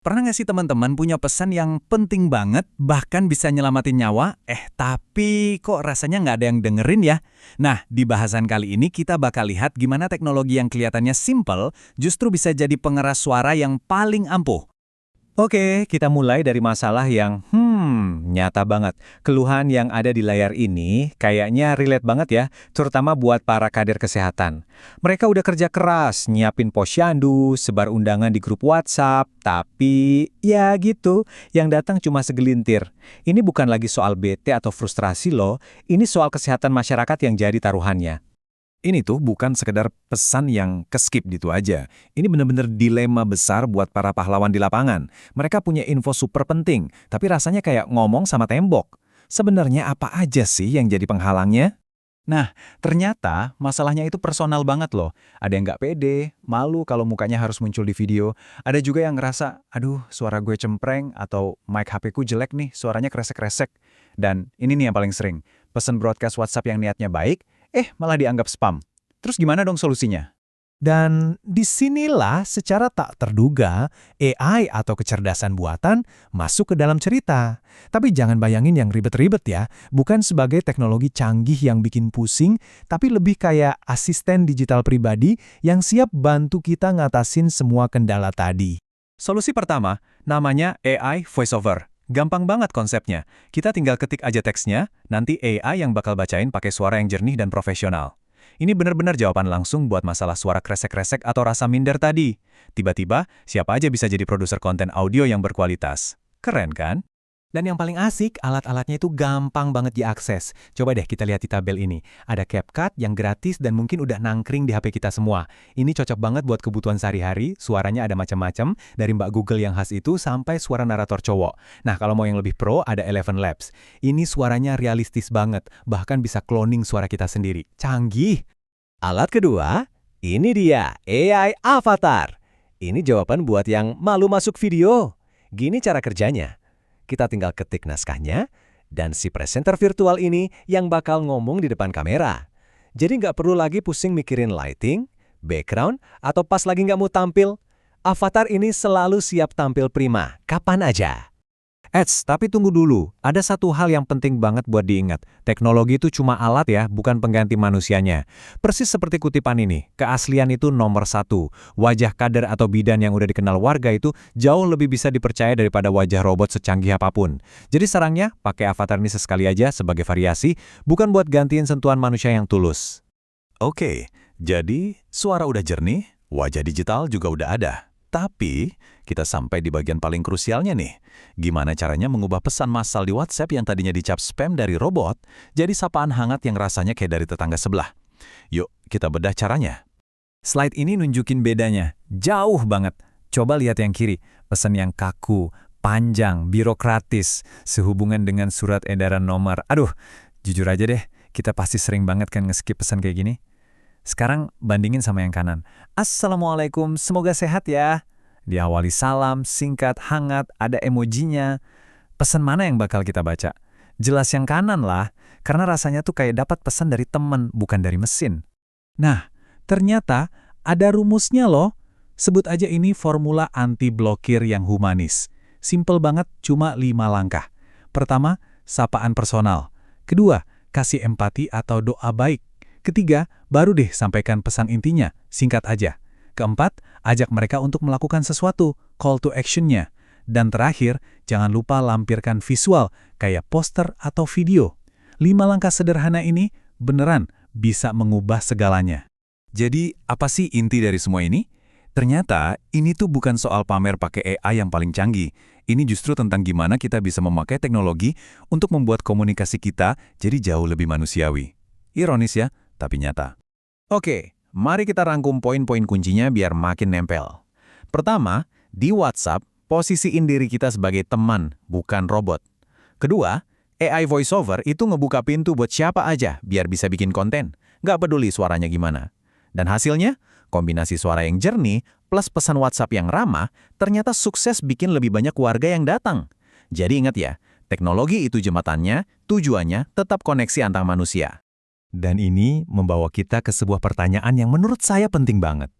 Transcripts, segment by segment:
Pernah nggak sih teman-teman punya pesan yang penting banget, bahkan bisa nyelamatin nyawa, tapi kok rasanya nggak ada yang dengerin ya? Nah, di bahasan kali ini kita bakal lihat gimana teknologi yang kelihatannya simple justru bisa jadi pengeras suara yang paling ampuh. Oke, kita mulai dari masalah yang, nyata banget. Keluhan yang ada di layar ini kayaknya relate banget ya, terutama buat para kader kesehatan. Mereka udah kerja keras, nyiapin posyandu, sebar undangan di grup WhatsApp, tapi ya gitu, yang datang cuma segelintir. Ini bukan lagi soal bete atau frustrasi loh, ini soal kesehatan masyarakat yang jadi taruhannya. Ini tuh bukan sekedar pesan yang keskip gitu aja. Ini bener-bener dilema besar buat para pahlawan di lapangan. Mereka punya info super penting, tapi rasanya kayak ngomong sama tembok. Sebenarnya apa aja sih yang jadi penghalangnya? Nah, ternyata masalahnya itu personal banget loh. Ada yang nggak pede, malu kalau mukanya harus muncul di video. Ada juga yang ngerasa, aduh suara gue cempreng atau mic HP ku jelek nih, suaranya kresek-kresek. Dan ini nih yang paling sering, pesan broadcast WhatsApp yang niatnya baik, malah dianggap spam. Terus gimana dong solusinya? Dan disinilah secara tak terduga AI atau kecerdasan buatan masuk ke dalam cerita. Tapi jangan bayangin yang ribet-ribet ya, bukan sebagai teknologi canggih yang bikin pusing, tapi lebih kayak asisten digital pribadi yang siap bantu kita ngatasin semua kendala tadi. Solusi pertama, namanya AI voiceover. Gampang banget konsepnya. Kita tinggal ketik aja teksnya, nanti AI yang bakal bacain pakai suara yang jernih dan profesional. Ini benar-benar jawaban langsung buat masalah suara kresek-kresek atau rasa minder tadi. Tiba-tiba, siapa aja bisa jadi produser konten audio yang berkualitas. Keren kan? Dan yang paling asik, alat-alatnya itu gampang banget diakses. Coba deh kita lihat di tabel ini. Ada CapCut yang gratis dan mungkin udah nangkring di HP kita semua. Ini cocok banget buat kebutuhan sehari-hari, suaranya ada macam-macam, dari Mbak Google yang khas itu sampai suara narator cowok. Nah, kalau mau yang lebih pro, ada Eleven Labs. Ini suaranya realistis banget, bahkan bisa cloning suara kita sendiri. Canggih! Alat kedua, ini dia, AI Avatar. Ini jawaban buat yang malu masuk video. Gini cara kerjanya. Kita tinggal ketik naskahnya, dan si presenter virtual ini yang bakal ngomong di depan kamera. Jadi nggak perlu lagi pusing mikirin lighting, background, atau pas lagi nggak mau tampil. Avatar ini selalu siap tampil prima, kapan aja. Tapi tunggu dulu. Ada satu hal yang penting banget buat diingat. Teknologi itu cuma alat ya, bukan pengganti manusianya. Persis seperti kutipan ini, keaslian itu nomor satu. Wajah kader atau bidan yang udah dikenal warga itu jauh lebih bisa dipercaya daripada wajah robot secanggih apapun. Jadi sarannya, pakai avatar ini sesekali aja sebagai variasi, bukan buat gantiin sentuhan manusia yang tulus. Oke, jadi suara udah jernih, wajah digital juga udah ada. Tapi, kita sampai di bagian paling krusialnya nih. Gimana caranya mengubah pesan massal di WhatsApp yang tadinya dicap spam dari robot, jadi sapaan hangat yang rasanya kayak dari tetangga sebelah. Yuk, kita bedah caranya. Slide ini nunjukin bedanya. Jauh banget. Coba lihat yang kiri. Pesan yang kaku, panjang, birokratis, sehubungan dengan surat edaran nomor. Aduh, jujur aja deh, kita pasti sering banget kan nge-skip pesan kayak gini. Sekarang bandingin sama yang kanan. Assalamualaikum, semoga sehat ya. Diawali salam, singkat, hangat, ada emojinya. Pesan mana yang bakal kita baca? Jelas yang kanan lah, karena rasanya tuh kayak dapat pesan dari teman, bukan dari mesin. Nah, ternyata ada rumusnya loh. Sebut aja ini formula anti-blokir yang humanis. Simple banget, cuma 5 langkah. Pertama, sapaan personal. Kedua, kasih empati atau doa baik. Ketiga, baru deh sampaikan pesan intinya, singkat aja. Keempat, ajak mereka untuk melakukan sesuatu, call to action-nya. Dan terakhir, jangan lupa lampirkan visual, kayak poster atau video. 5 langkah sederhana ini beneran bisa mengubah segalanya. Jadi, apa sih inti dari semua ini? Ternyata, ini tuh bukan soal pamer pakai AI yang paling canggih. Ini justru tentang gimana kita bisa memakai teknologi untuk membuat komunikasi kita jadi jauh lebih manusiawi. Ironis ya, tapi nyata. Oke, mari kita rangkum poin-poin kuncinya biar makin nempel. Pertama, di WhatsApp, posisiin diri kita sebagai teman, bukan robot. Kedua, AI voiceover itu ngebuka pintu buat siapa aja biar bisa bikin konten. Nggak peduli suaranya gimana. Dan hasilnya, kombinasi suara yang jernih plus pesan WhatsApp yang ramah ternyata sukses bikin lebih banyak warga yang datang. Jadi ingat ya, teknologi itu jembatannya, tujuannya tetap koneksi antar manusia. Dan ini membawa kita ke sebuah pertanyaan yang menurut saya penting banget.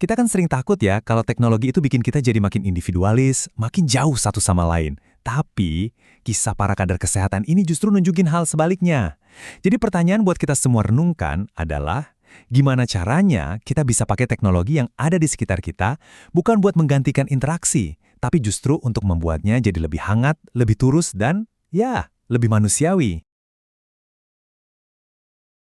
Kita kan sering takut ya kalau teknologi itu bikin kita jadi makin individualis, makin jauh satu sama lain. Tapi, kisah para kader kesehatan ini justru nunjukin hal sebaliknya. Jadi pertanyaan buat kita semua renungkan adalah, gimana caranya kita bisa pakai teknologi yang ada di sekitar kita, bukan buat menggantikan interaksi, tapi justru untuk membuatnya jadi lebih hangat, lebih tulus, dan ya, lebih manusiawi.